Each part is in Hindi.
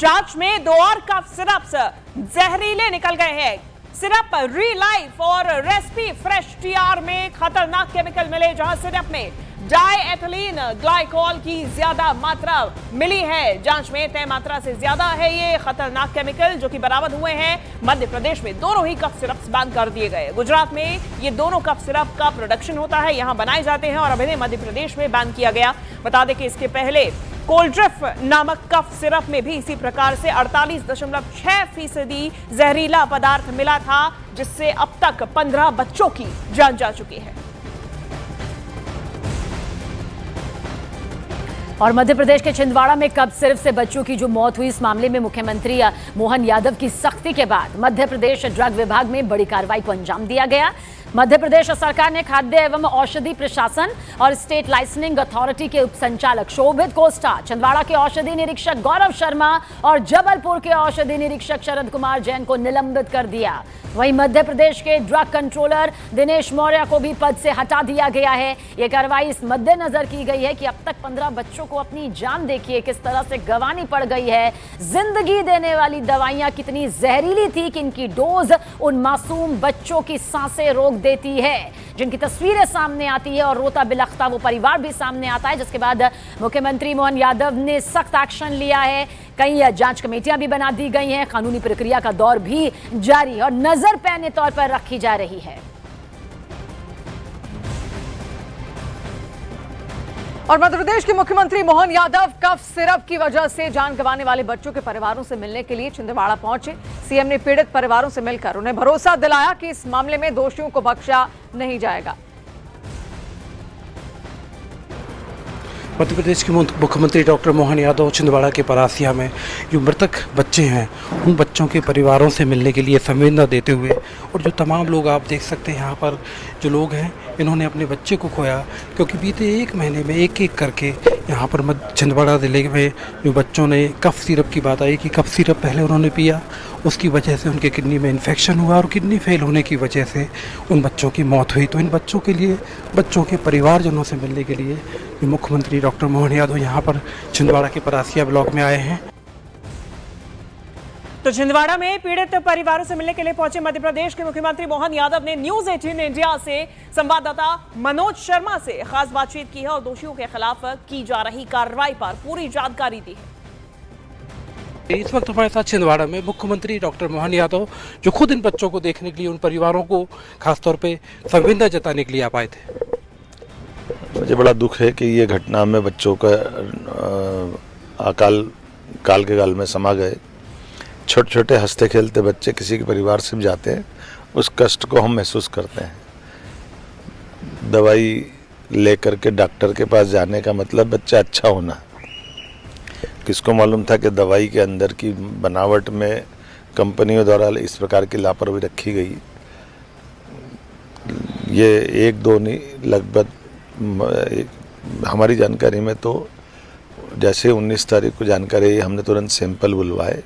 जांच में 2 और कफ सिरप्स जहरीले निकल गए हैं। सिरप री-लाइफ और रेसिपी फ्रेश टीआर में खतरनाक केमिकल मिले, जहां सिरप में डाइएथिलीन ग्लाइकोल की ज्यादा मात्रा मिली है। जांच में तय मात्रा से ज्यादा है ये खतरनाक केमिकल जो कि बरामद हुए हैं। मध्य प्रदेश में दोनों ही कफ सिरप्स बैन कर दिए गए। गुजरात में ये दोनों कफ सिरप का प्रोडक्शन होता है, यहां बनाए जाते हैं और अब इन्हें मध्य प्रदेश में बैन किया गया। बता दें कि इसके पहले कोल्ड्रिफ नामक कफ सिरप में भी इसी प्रकार से 48.6% जहरीला पदार्थ मिला था, जिससे अब तक 15 बच्चों की जान जा चुकी है। और मध्य प्रदेश के छिंदवाड़ा में कफ सिरप से बच्चों की जो मौत हुई, इस मामले में मुख्यमंत्री मोहन यादव की सख्ती के बाद मध्य प्रदेश ड्रग विभाग में बड़ी कार्रवाई को अंजाम दिया गया। मध्य प्रदेश सरकार ने खाद्य एवं औषधि प्रशासन और स्टेट लाइसेंसिंग अथॉरिटी के उपसंचालक शोभित कोस्टा, छिंदवाड़ा के औषधि निरीक्षक गौरव शर्मा और जबलपुर के औषधि निरीक्षक शरद कुमार जैन को निलंबित कर दिया। वहीं मध्य प्रदेश के ड्रग कंट्रोलर दिनेश मौर्य को भी पद से हटा दिया गया है। यह कार्रवाई इस मद्देनजर की गई है कि अब तक 15 बच्चों को अपनी जान देखिए किस तरह से गंवानी पड़ गई है। जिंदगी देने वाली दवाइयां कितनी जहरीली थी कि इनकी डोज उन मासूम बच्चों की सांसें रोक देती है, जिनकी तस्वीरें सामने आती है और रोता बिलखता वो परिवार भी सामने आता है। जिसके बाद मुख्यमंत्री मोहन यादव ने सख्त एक्शन लिया है। कई जांच कमेटियां भी बना दी गई हैं। कानूनी प्रक्रिया का दौर भी जारी और नजर पैने तौर पर रखी जा रही है। और मध्य प्रदेश के मुख्यमंत्री मोहन यादव कफ सिरप की वजह से जान गंवाने वाले बच्चों के परिवारों से मिलने के लिए छिंदवाड़ा पहुंचे। सीएम ने पीड़ित परिवारों से मिलकर उन्हें भरोसा दिलाया कि इस मामले में दोषियों को बख्शा नहीं जाएगा। मध्य प्रदेश के मुख्यमंत्री डॉक्टर मोहन यादव छिंदवाड़ा के परासिया में जो मृतक बच्चे हैं उन बच्चों के परिवारों से मिलने के लिए संवेदना देते हुए, और जो तमाम लोग आप देख सकते हैं यहाँ पर जो लोग हैं इन्होंने अपने बच्चे को खोया, क्योंकि बीते 1 महीने में एक एक करके यहाँ पर छिंदवाड़ा जिले में जो बच्चों ने कफ सिरप की बात आई कि कफ सिरप पहले उन्होंने पिया, उसकी वजह से उनके किडनी में इन्फेक्शन हुआ और किडनी फेल होने की वजह से उन बच्चों की मौत हुई। तो इन बच्चों के लिए, बच्चों के परिवारजनों से मिलने के लिए मुख्यमंत्री डॉक्टर मोहन यादव यहाँ पर छिंदवाड़ा के परासिया ब्लॉक में आए हैं। तो छिंदवाड़ा में पीड़ित परिवारों से मिलने के लिए पहुंचे मध्य प्रदेश के मुख्यमंत्री मोहन यादव ने न्यूज 18 इंडिया से संवाददाता मनोज शर्मा से खास बातचीत की है और दोषियों के खिलाफ की जा रही कार्रवाई पर पूरी जानकारी दी है। इस वक्त हमारे साथ छिंदवाड़ा में मुख्यमंत्री डॉक्टर मोहन यादव जो खुद इन बच्चों को देखने के लिए, उन परिवारों को खासतौर पे संवेदना जताने के लिए आप आए थे। मुझे बड़ा दुख है कि ये घटना में बच्चों का काल के गाल में समा गए। छोटे छोटे हंसते खेलते बच्चे किसी के परिवार से भी जाते हैं, उस कष्ट को हम महसूस करते हैं। दवाई लेकर के डॉक्टर के पास जाने का मतलब बच्चा अच्छा होना। किसको मालूम था कि दवाई के अंदर की बनावट में कंपनियों द्वारा इस प्रकार की लापरवाही रखी गई। ये 1-2 नहीं, लगभग हमारी जानकारी में तो जैसे 19 तारीख को जानकारी आई, हमने तुरंत सैंपल बुलवाए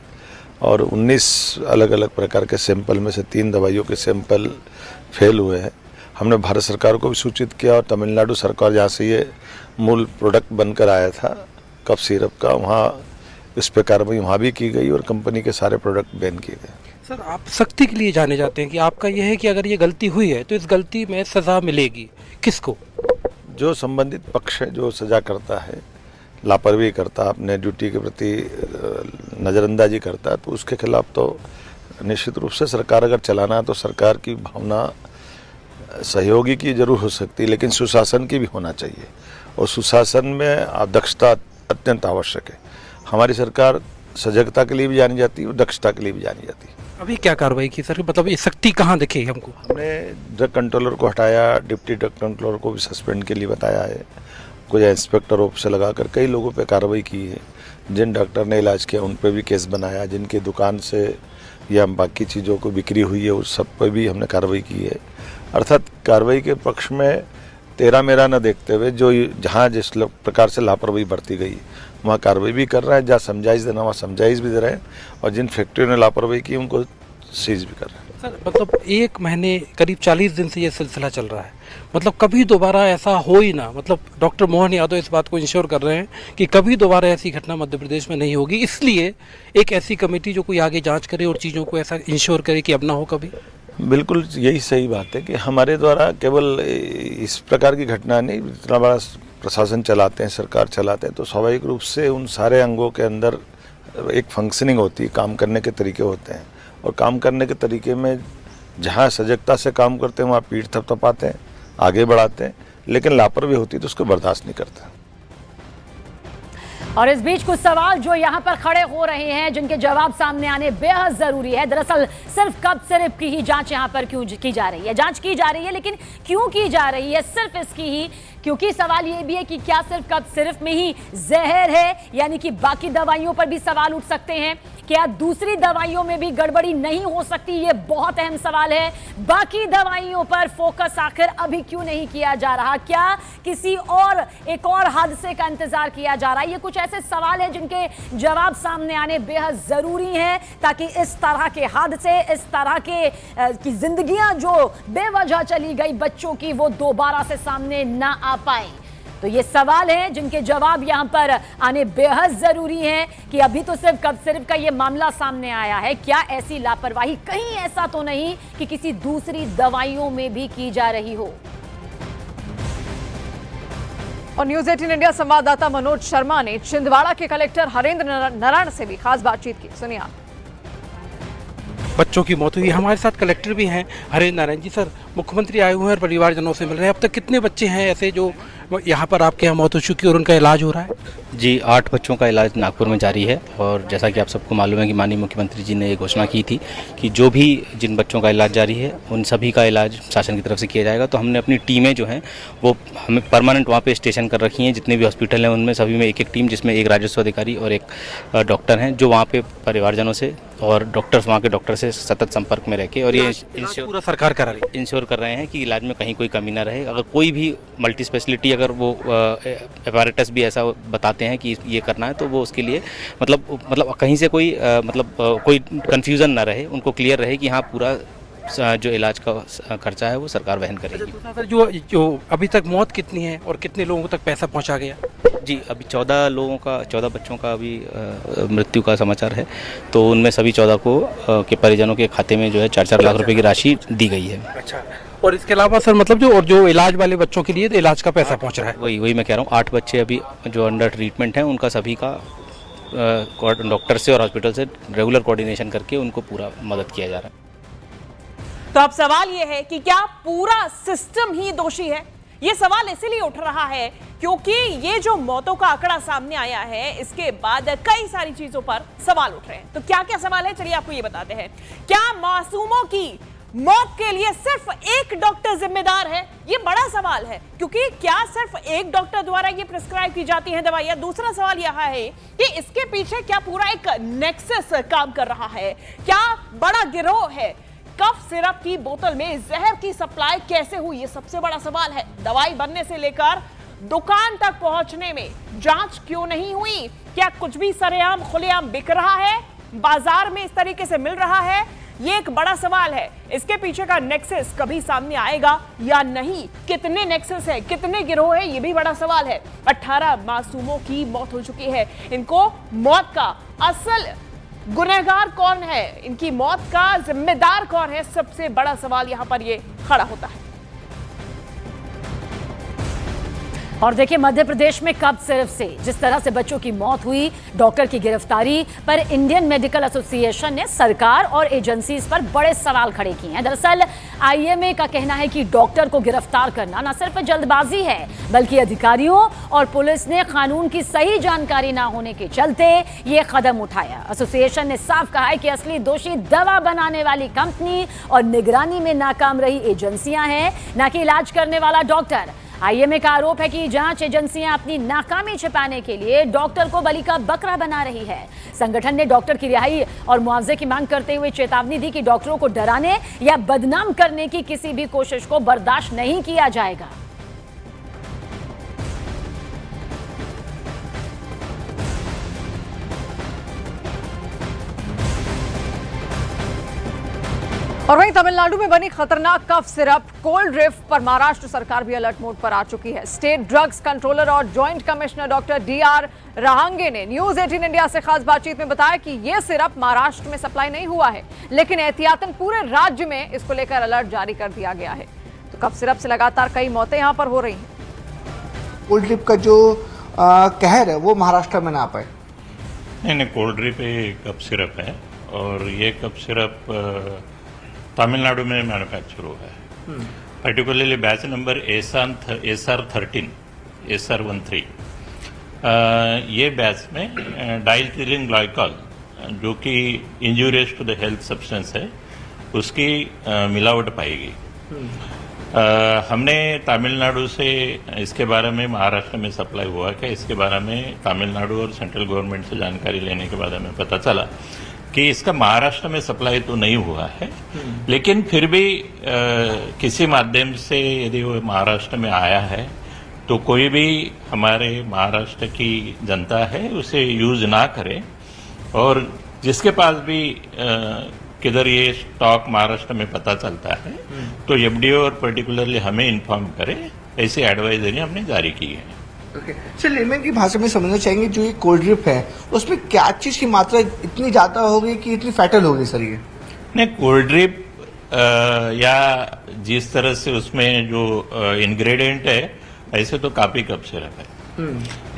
और 19 अलग अलग प्रकार के सैंपल में से 3 दवाइयों के सैंपल फेल हुए हैं। हमने भारत सरकार को भी सूचित किया और तमिलनाडु सरकार जहाँ से ये मूल प्रोडक्ट बनकर आया था कफ सिरप का, वहाँ इस पर कार्रवाई वहाँ भी की गई और कंपनी के सारे प्रोडक्ट बैन किए गए। सर, आप सख्ती के लिए जाने जाते हैं कि आपका यह है कि अगर ये गलती हुई है तो इस गलती में सज़ा मिलेगी। किसको? जो संबंधित पक्ष है, जो सजा करता है, लापरवाही करता, अपने ड्यूटी के प्रति नज़रअंदाजी करता है, तो उसके खिलाफ तो निश्चित रूप से सरकार अगर चलाना है तो सरकार की भावना सहयोगी की जरूर हो सकती है, लेकिन सुशासन की भी होना चाहिए और सुशासन में दक्षता अत्यंत आवश्यक है। हमारी सरकार सजगता के लिए भी जानी जाती है और दक्षता के लिए भी जानी जाती है। अभी क्या कार्रवाई की सर, मतलब ये सख्ती कहाँ दिखे हमको? हमने ड्रग कंट्रोलर को हटाया, डिप्टी ड्रग कंट्रोलर को भी सस्पेंड के लिए बताया है, कुछ इंस्पेक्टर ऑफिस लगाकर कई लोगों पे कार्रवाई की है। जिन डॉक्टर ने इलाज किया उन पे भी केस बनाया, जिनकी दुकान से या बाकी चीज़ों को बिक्री हुई है उस सब पर भी हमने कार्रवाई की है। अर्थात कार्रवाई के पक्ष में तेरा मेरा न देखते हुए जो जहाँ जिस प्रकार से लापरवाही बरती गई वहाँ कार्रवाई भी कर रहे हैं, जहाँ समझाइश देना वहाँ समझाइश भी दे रहे हैं और जिन फैक्ट्रियों ने लापरवाही की उनको सीज भी कर रहे हैं। सर मतलब एक महीने करीब 40 दिन से ये सिलसिला चल रहा है, मतलब कभी दोबारा ऐसा हो ही ना, मतलब डॉक्टर मोहन यादव इस बात को इंश्योर कर रहे हैं कि कभी दोबारा ऐसी घटना मध्य प्रदेश में नहीं होगी, इसलिए एक ऐसी कमेटी जो कोई आगे जांच करे और चीज़ों को ऐसा इंश्योर करे कि अब ना हो कभी। बिल्कुल यही सही बात है कि हमारे द्वारा केवल इस प्रकार की घटना नहीं, इतना बड़ा प्रशासन चलाते हैं, सरकार चलाते हैं, तो स्वाभाविक रूप से उन सारे अंगों के अंदर एक फंक्शनिंग होती है, काम करने के तरीके होते हैं, और काम करने के तरीके में जहाँ सजगता से काम करते हैं वहाँ पीठ थपथपाते हैं, आगे बढ़ाते हैं, लेकिन लापरवाही होती है तो उसको बर्दाश्त नहीं करते। और इस बीच कुछ सवाल जो यहाँ पर खड़े हो रहे हैं, जिनके जवाब सामने आने बेहद जरूरी है। दरअसल सिर्फ कफ सिरप की ही जांच यहाँ पर क्यों की जा रही है? जांच की जा रही है, लेकिन क्यों की जा रही है? सिर्फ इसकी ही, क्योंकि सवाल ये भी है कि क्या सिर्फ कफ सिरप में ही जहर है, यानी कि बाकी दवाइयों पर भी सवाल उठ सकते हैं। क्या दूसरी दवाइयों में भी गड़बड़ी नहीं हो सकती? ये बहुत अहम सवाल है। बाकी दवाइयों पर फोकस आखिर अभी क्यों नहीं किया जा रहा? क्या किसी और एक और हादसे का इंतजार किया जा रहा है? ये कुछ ऐसे सवाल हैं जिनके जवाब सामने आने बेहद जरूरी हैं, ताकि इस तरह के हादसे, इस तरह की जिंदगियां जो बेवजह चली गई बच्चों की, वो दोबारा से सामने ना आ पाए। तो ये सवाल हैं जिनके जवाब यहां पर आने बेहद जरूरी हैं कि अभी तो सिर्फ कफ सिरप का ये मामला सामने आया है, क्या ऐसी लापरवाही कहीं ऐसा तो नहीं कि किसी दूसरी दवाइयों में भी की जा रही हो? और न्यूज 18 इंडिया संवाददाता मनोज शर्मा ने छिंदवाड़ा के कलेक्टर हरेंद्र नारायण से भी खास बातचीत की, सुनिए आप। बच्चों की मौत हुई, हमारे साथ कलेक्टर भी हैं हरेंद्र नारायण जी। सर, मुख्यमंत्री आए हुए हैं और परिवारजनों से मिल रहे हैं, अब तक कितने बच्चे हैं ऐसे जो यहाँ पर आपके यहाँ मौत हो चुकी है और उनका इलाज हो रहा है? जी, 8 बच्चों का इलाज नागपुर में जारी है, और जैसा कि आप सबको मालूम है कि माननीय मुख्यमंत्री जी ने ये घोषणा की थी कि जो भी जिन बच्चों का इलाज जारी है उन सभी का इलाज शासन की तरफ से किया जाएगा। तो हमने अपनी टीमें जो हैं वो हमें परमानेंट वहाँ पे स्टेशन कर रखी हैं, जितने भी हॉस्पिटल हैं उनमें सभी में एक टीम, जिसमें एक राजस्व अधिकारी और एक डॉक्टर हैं, जो वहाँ पे परिवारजनों से और डॉक्टर्स, वहाँ के डॉक्टर से सतत संपर्क में रह के और ये पूरा सरकार करा रही है, इंश्योर कर रहे हैं कि इलाज में कहीं कोई कमी ना रहे। अगर कोई भी मल्टी स्पेशलिटी, अगर वो एपारेटस भी ऐसा बताते हैं कि ये करना है, तो वो उसके लिए मतलब कहीं से कोई कोई कन्फ्यूज़न ना रहे, उनको क्लियर रहे कि हाँ पूरा जो इलाज का खर्चा है वो सरकार वहन करेगी। सर, जो अभी तक मौत कितनी है और कितने लोगों तक पैसा पहुंचा गया? जी, अभी 14 बच्चों का अभी मृत्यु का समाचार है, तो उनमें सभी 14 को के परिजनों के खाते में जो है 4-4 लाख रुपए की राशि दी गई है। अच्छा, और इसके अलावा सर मतलब जो इलाज वाले बच्चों के लिए इलाज का पैसा पहुंच रहा है? वही मैं कह रहा हूँ, 8 बच्चे अभी जो अंडर ट्रीटमेंट हैं, उनका सभी का डॉक्टर से और हॉस्पिटल से रेगुलर कोऑर्डिनेशन करके उनको पूरा मदद किया जा रहा है। तो अब सवाल यह है कि क्या पूरा सिस्टम ही दोषी है? ये सवाल इसलिए उठ रहा है क्योंकि ये जो मौतों का आंकड़ा सामने आया है, इसके बाद कई सारी चीजों पर सवाल उठ रहे हैं। तो क्या क्या सवाल है, चलिए आपको ये बताते हैं। क्या मासूमों की मौत के लिए सिर्फ एक डॉक्टर जिम्मेदार है? ये बड़ा सवाल है, क्योंकि क्या सिर्फ एक डॉक्टर द्वारा ये प्रिस्क्राइब की जाती है दवाइयां? दूसरा सवाल यह है कि इसके पीछे क्या पूरा एक नेक्सस काम कर रहा है? क्या बड़ा गिरोह है? कफ सिरप की बोतल में जहर की सप्लाई कैसे हुई? ये सबसे बड़ा सवाल है। दवाई बनने से लेकर दुकान तक पहुंचने में जांच क्यों नहीं हुई? क्या कुछ भी सरेआम खुलेआम बिक रहा है, बाजार में इस तरीके से मिल रहा है? ये एक बड़ा सवाल है। इसके पीछे का नेक्सस कभी सामने आएगा या नहीं? कितने नेक्सस है, कितने गिरोह है, ये भी बड़ा सवाल है। 18 मासूमों की मौत हो चुकी है। इनको मौत का असल गुनहगार कौन है, इनकी मौत का जिम्मेदार कौन है? सबसे बड़ा सवाल यहां पर ये खड़ा होता है। और देखिए, मध्य प्रदेश में कफ सिरप से जिस तरह से बच्चों की मौत हुई, डॉक्टर की गिरफ्तारी पर इंडियन मेडिकल एसोसिएशन ने सरकार और एजेंसीज पर बड़े सवाल खड़े किए हैं। दरअसल आईएमए का कहना है कि डॉक्टर को गिरफ्तार करना न सिर्फ जल्दबाजी है, बल्कि अधिकारियों और पुलिस ने कानून की सही जानकारी न होने के चलते ये कदम उठाया। एसोसिएशन ने साफ कहा है कि असली दोषी दवा बनाने वाली कंपनी और निगरानी में नाकाम रही एजेंसियां हैं, न कि इलाज करने वाला डॉक्टर। आईएमए का आरोप है कि जांच एजेंसियां अपनी नाकामी छिपाने के लिए डॉक्टर को बलि का बकरा बना रही है। संगठन ने डॉक्टर की रिहाई और मुआवजे की मांग करते हुए चेतावनी दी कि डॉक्टरों को डराने या बदनाम करने की किसी भी कोशिश को बर्दाश्त नहीं किया जाएगा। और वहीं तमिलनाडु में बनी खतरनाक कफ सिरप कोल्ड ड्रिफ्ट पर महाराष्ट्र सरकार भी अलर्ट मोड पर आ चुकी है। स्टेट ड्रग्स कंट्रोलर और जॉइंट कमिश्नर डॉक्टर डीआर रहांगे ने न्यूज 18 इंडिया से खास बातचीत में बताया कि यह सिरप महाराष्ट्र में सप्लाई नहीं हुआ है, लेकिन एहतियातन पूरे राज्य में इसको लेकर अलर्ट जारी कर दिया गया है। तो कफ सिरप से लगातार कई मौतें यहां पर हो रही हैं। कोल्ड ड्रिप का जो कहर है वो महाराष्ट्र में ना पाए। नहीं, कोल्ड ड्रिप एक कप सिरप है और ये कप सिरप तमिलनाडु में मैन्युफैक्चर हुआ है। पर्टिकुलरली बैच नंबर SR13 ये बैच में डाइथिलिन ग्लाइकॉल जो कि injurious to the health substance है उसकी मिलावट पाई गई। हमने तमिलनाडु से इसके बारे में महाराष्ट्र में सप्लाई हुआ क्या इसके बारे में तमिलनाडु और सेंट्रल गवर्नमेंट से जानकारी लेने के बाद हमें पता चला कि इसका महाराष्ट्र में सप्लाई तो नहीं हुआ है, लेकिन फिर भी किसी माध्यम से यदि वो महाराष्ट्र में आया है तो कोई भी हमारे महाराष्ट्र की जनता है उसे यूज ना करे और जिसके पास भी किधर ये स्टॉक महाराष्ट्र में पता चलता है तो एफडीओ और पर्टिकुलरली हमें इन्फॉर्म करे, ऐसी एडवाइजरी हमने जारी की है। सर लेमन की भाषा में समझना चाहेंगे जो ये कोल्ड ड्रिप है उसमें क्या चीज की मात्रा इतनी ज्यादा होगी कि इतनी फैटल होगी सर? ये नहीं, कोल्ड ड्रिप या जिस तरह से उसमें जो इंग्रेडिएंट है ऐसे तो काफी कप सिरप है।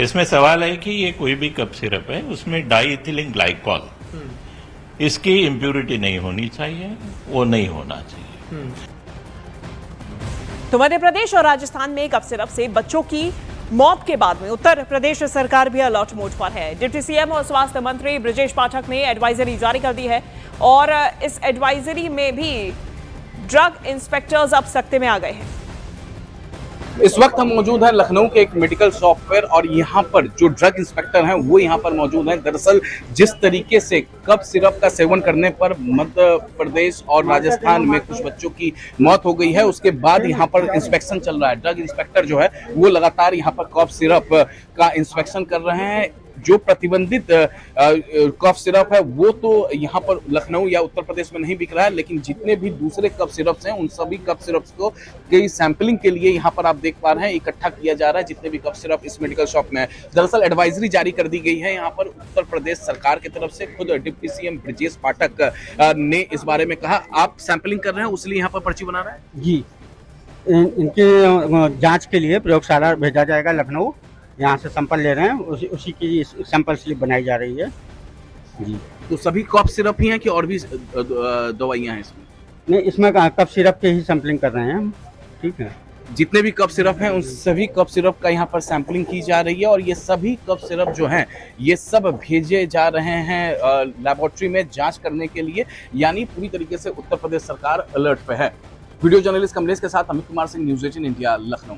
इसमें सवाल है कि ये कोई भी कप सिरप है उसमें डाइथिलिन ग्लाइकॉल इसकी इम्प्यूरिटी नहीं होनी चाहिए, वो नहीं होना चाहिए। तो मध्य प्रदेश और राजस्थान में कफ सिरप से बच्चों की मौत के बाद में उत्तर प्रदेश सरकार भी अलर्ट मोड पर है। डिप्टी सीएम और स्वास्थ्य मंत्री ब्रजेश पाठक ने एडवाइजरी जारी कर दी है और इस एडवाइजरी में भी ड्रग इंस्पेक्टर्स अब सख्ते में आ गए हैं। इस वक्त हम मौजूद हैं लखनऊ के एक मेडिकल शॉप पर और यहाँ पर जो ड्रग इंस्पेक्टर हैं वो यहाँ पर मौजूद हैं। दरअसल जिस तरीके से कफ सिरप का सेवन करने पर मध्य प्रदेश और राजस्थान में कुछ बच्चों की मौत हो गई है, उसके बाद यहाँ पर इंस्पेक्शन चल रहा है। ड्रग इंस्पेक्टर जो है वो लगातार यहाँ पर कफ सिरप का इंस्पेक्शन कर रहे हैं। जो प्रतिबंधित कफ सिरप है वो तो यहाँ पर लखनऊ या उत्तर प्रदेश में नहीं बिक रहा है, लेकिन जितने भी दूसरे कफ सिरप्स हैं उन सभी कफ सिरप्स को कई सैंपलिंग के लिए यहाँ पर आप देख पा रहे हैं इकट्ठा किया जा रहा है जितने भी कफ सिरप इस मेडिकल शॉप में है। दरअसल एडवाइजरी जारी कर दी गई है यहाँ पर उत्तर प्रदेश सरकार की तरफ से। खुद डिप्टी सीएम ब्रजेश पाठक ने इस बारे में कहा, आप सैंपलिंग कर रहे हैं इसलिए यहाँ पर पर्ची बना रहे हैं? जी, इनके जांच के लिए प्रयोगशाला भेजा जाएगा लखनऊ, यहाँ से सैंपल ले रहे हैं, उसी की सैंपल स्लिप बनाई जा रही है जी। तो सभी कफ सिरप ही हैं कि और भी दवाइयाँ हैं इसमें? नहीं, इसमें कफ सिरप के ही सैंपलिंग कर रहे हैं हम। ठीक है, जितने भी कफ सिरप हैं उन सभी कफ सिरप का यहाँ पर सैंपलिंग की जा रही है और ये सभी कफ सिरप जो हैं ये सब भेजे जा रहे हैं लैबोरेटरी में जांच करने के लिए। यानी पूरी तरीके से उत्तर प्रदेश सरकार अलर्ट पे है। वीडियो जर्नलिस्ट कमलेश के साथ अमित कुमार सिंह, न्यूज़ 18 इंडिया, लखनऊ।